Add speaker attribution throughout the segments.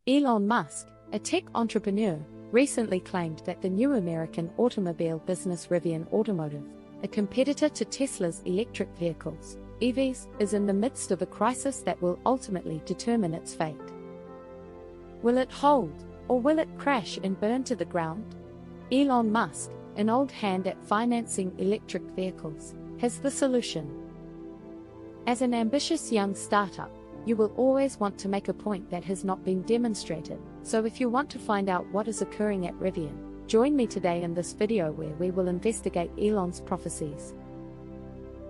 Speaker 1: Elon Musk, a tech entrepreneur, recently claimed that the new American automobile business Rivian Automotive, a competitor to Tesla's electric vehicles, EVs, is in the midst of a crisis that will ultimately determine its fate. Will it hold, or will it crash and burn to the ground? Elon Musk, an old hand at financing electric vehicles, has the solution. As an ambitious young startup, you will always want to make a point that has not been demonstrated, so if you want to find out what is occurring at Rivian, join me today in this video where we will investigate Elon's prophecies.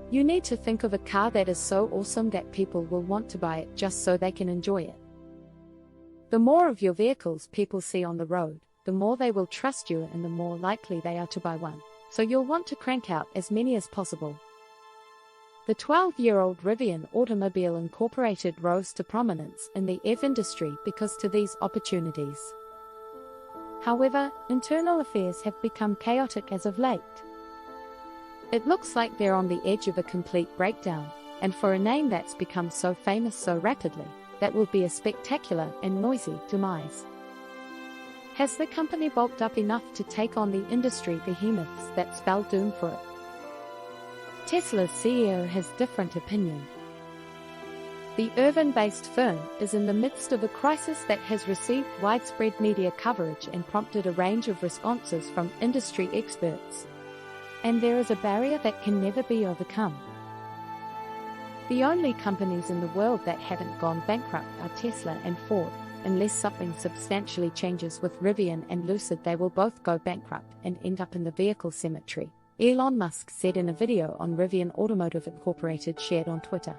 Speaker 1: You need to think of a car that is so awesome that people will want to buy it just so they can enjoy it. The more of your vehicles people see on the road, the more they will trust you and the more likely they are to buy one, so you'll want to crank out as many as possible. The 12-year-old Rivian Automobile Incorporated rose to prominence in the EV industry because of these opportunities. However, internal affairs have become chaotic as of late. It looks like they're on the edge of a complete breakdown, and for a name that's become so famous so rapidly, that will be a spectacular and noisy demise. Has the company bulked up enough to take on the industry behemoths that spell doom for it? Tesla's CEO has different opinion. The Irvine-based firm is in the midst of a crisis that has received widespread media coverage and prompted a range of responses from industry experts. And there is a barrier that can never be overcome. The only companies in the world that haven't gone bankrupt are Tesla and Ford. Unless something substantially changes with Rivian and Lucid, they will both go bankrupt and end up in the vehicle cemetery, Elon Musk said in a video on Rivian Automotive Incorporated shared on Twitter.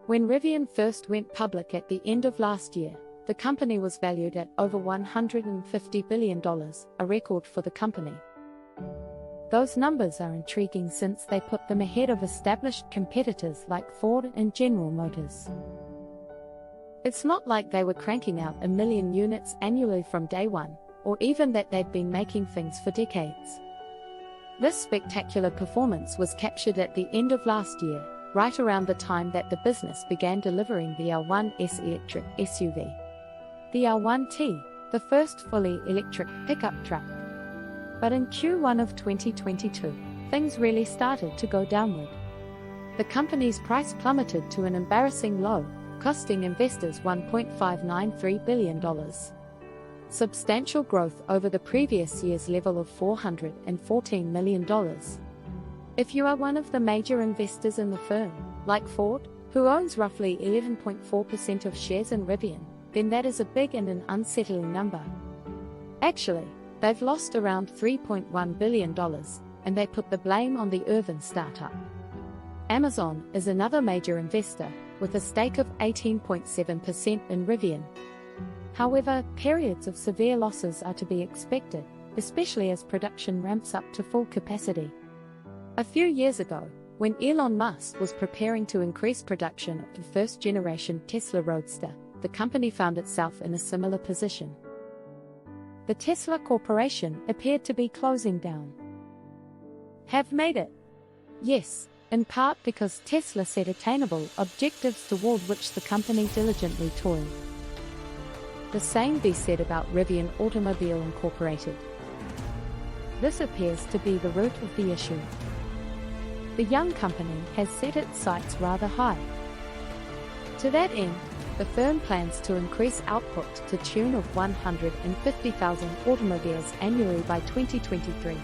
Speaker 1: When Rivian first went public at the end of last year, the company was valued at over $150 billion, a record for the company. Those numbers are intriguing since they put them ahead of established competitors like Ford and General Motors. It's not like they were cranking out 1 million units annually from day one, or even that they'd been making things for decades. This spectacular performance was captured at the end of last year, right around the time that the business began delivering the R1S electric SUV. The R1T, the first fully electric pickup truck. But in Q1 of 2022, things really started to go downward. The company's price plummeted to an embarrassing low, costing investors $1.593 billion. Substantial growth over the previous year's level of $414 million. If you are one of the major investors in the firm, like Ford, who owns roughly 11.4% of shares in Rivian, then that is a big and an unsettling number. Actually, they've lost around $3.1 billion, and they put the blame on the Irvine startup. Amazon is another major investor, with a stake of 18.7% in Rivian. However, periods of severe losses are to be expected, especially as production ramps up to full capacity. A few years ago, when Elon Musk was preparing to increase production of the first-generation Tesla Roadster, the company found itself in a similar position. The Tesla Corporation appeared to be closing down. Have made it? Yes. In part because Tesla set attainable objectives toward which the company diligently toiled. The same be said about Rivian Automobile Incorporated. This appears to be the root of the issue. The young company has set its sights rather high. To that end, the firm plans to increase output to the tune of 150,000 automobiles annually by 2023.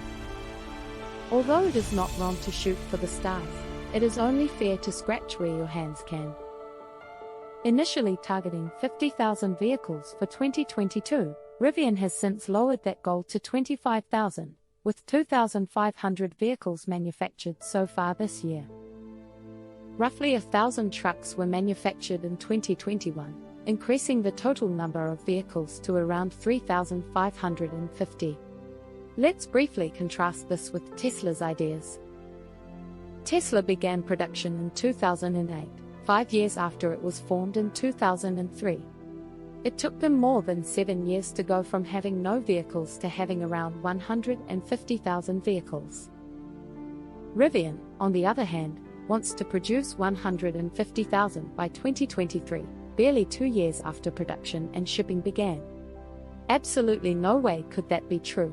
Speaker 1: Although it is not wrong to shoot for the stars, it is only fair to scratch where your hands can. Initially targeting 50,000 vehicles for 2022, Rivian has since lowered that goal to 25,000, with 2,500 vehicles manufactured so far this year. Roughly 1,000 trucks were manufactured in 2021, increasing the total number of vehicles to around 3,550. Let's briefly contrast this with Tesla's ideas. Tesla began production in 2008, 5 years after it was formed in 2003. It took them more than 7 years to go from having no vehicles to having around 150,000 vehicles. Rivian, on the other hand, wants to produce 150,000 by 2023, barely 2 years after production and shipping began. Absolutely no way could that be true.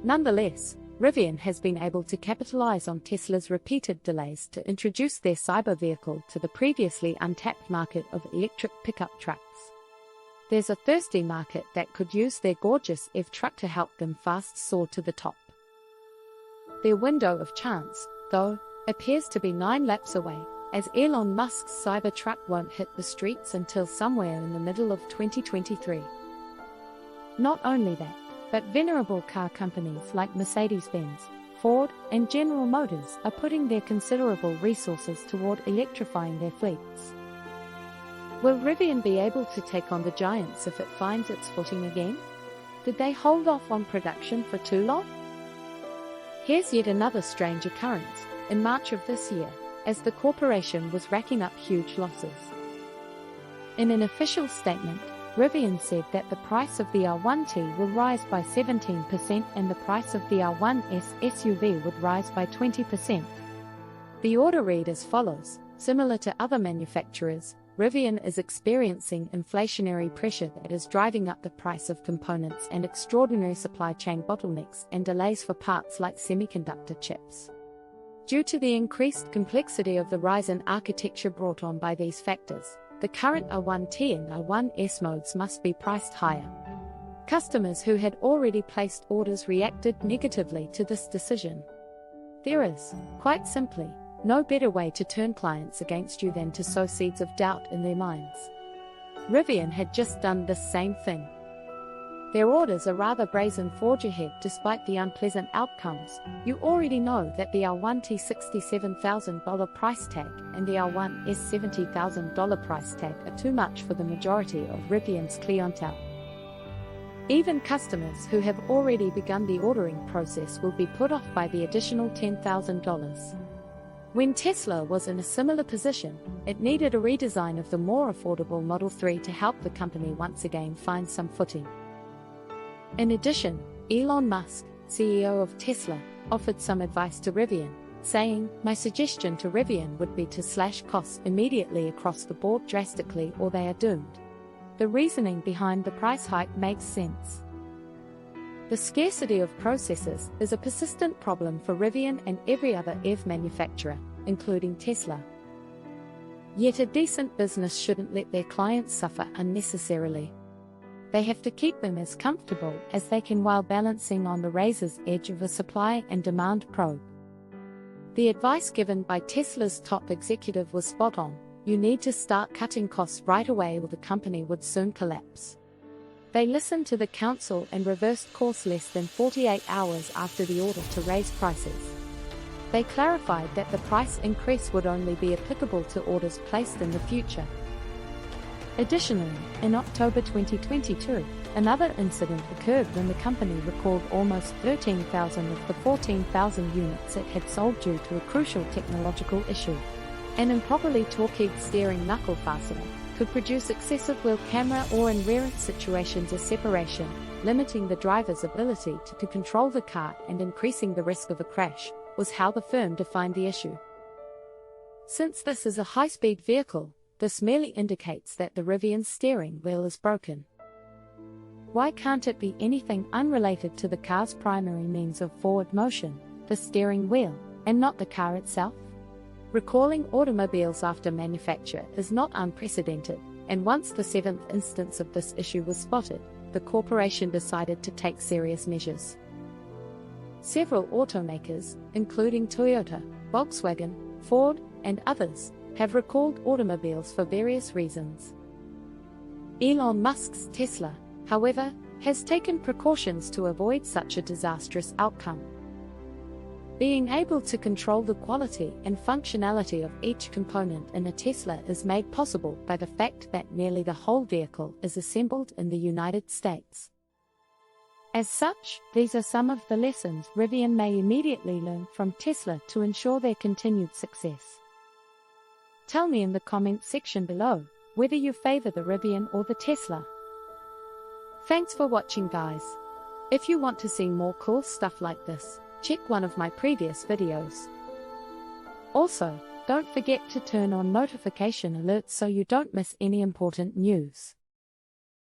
Speaker 1: Nonetheless, Rivian has been able to capitalize on Tesla's repeated delays to introduce their cyber vehicle to the previously untapped market of electric pickup trucks. There's a thirsty market that could use their gorgeous EV truck to help them fast soar to the top. Their window of chance, though, appears to be 9 laps away, as Elon Musk's Cybertruck won't hit the streets until somewhere in the middle of 2023. Not only that, but venerable car companies like Mercedes-Benz, Ford, and General Motors are putting their considerable resources toward electrifying their fleets. Will Rivian be able to take on the giants if it finds its footing again? Did they hold off on production for too long? Here's yet another strange occurrence. In March of this year, as the corporation was racking up huge losses. In an official statement, Rivian said that the price of the R1T will rise by 17% and the price of the R1S SUV would rise by 20%. The order read as follows: similar to other manufacturers, Rivian is experiencing inflationary pressure that is driving up the price of components and extraordinary supply chain bottlenecks and delays for parts like semiconductor chips. Due to the increased complexity of the Ryzen architecture brought on by these factors, the current R1T and R1S modes must be priced higher. Customers who had already placed orders reacted negatively to this decision. There is, quite simply, no better way to turn clients against you than to sow seeds of doubt in their minds. Rivian had just done this same thing. Their orders are rather brazen. Forge ahead despite the unpleasant outcomes. You already know that the R1T $67,000 price tag and the R1S $70,000 price tag are too much for the majority of Rivian's clientele. Even customers who have already begun the ordering process will be put off by the additional $10,000. When Tesla was in a similar position, it needed a redesign of the more affordable Model 3 to help the company once again find some footing. In addition, Elon Musk, CEO of Tesla, offered some advice to Rivian, saying, "My suggestion to Rivian would be to slash costs immediately across the board drastically or they are doomed." The reasoning behind the price hike makes sense. The scarcity of processors is a persistent problem for Rivian and every other EV manufacturer, including Tesla. Yet a decent business shouldn't let their clients suffer unnecessarily. They have to keep them as comfortable as they can while balancing on the razor's edge of a supply and demand probe. The advice given by Tesla's top executive was spot on: you need to start cutting costs right away or the company would soon collapse. They listened to the counsel and reversed course less than 48 hours after the order to raise prices. They clarified that the price increase would only be applicable to orders placed in the future. Additionally, in October 2022, another incident occurred when the company recalled almost 13,000 of the 14,000 units it had sold due to a crucial technological issue. An improperly torqued steering knuckle fastener could produce excessive wheel camera or in rare situations a separation, limiting the driver's ability to control the car and increasing the risk of a crash, was how the firm defined the issue. Since this is a high-speed vehicle, this merely indicates that the Rivian steering wheel is broken. Why can't it be anything unrelated to the car's primary means of forward motion, the steering wheel, and not the car itself? Recalling automobiles after manufacture is not unprecedented, and once the 7th instance of this issue was spotted, the corporation decided to take serious measures. Several automakers, including Toyota, Volkswagen, Ford, and others, have recalled automobiles for various reasons. Elon Musk's Tesla, however, has taken precautions to avoid such a disastrous outcome. Being able to control the quality and functionality of each component in a Tesla is made possible by the fact that nearly the whole vehicle is assembled in the United States. As such, these are some of the lessons Rivian may immediately learn from Tesla to ensure their continued success. Tell me in the comments section below whether you favor the Rivian or the Tesla. Thanks for watching, guys. If you want to see more cool stuff like this, check one of my previous videos. Also, Don't forget to turn on notification alerts so you don't miss any important news.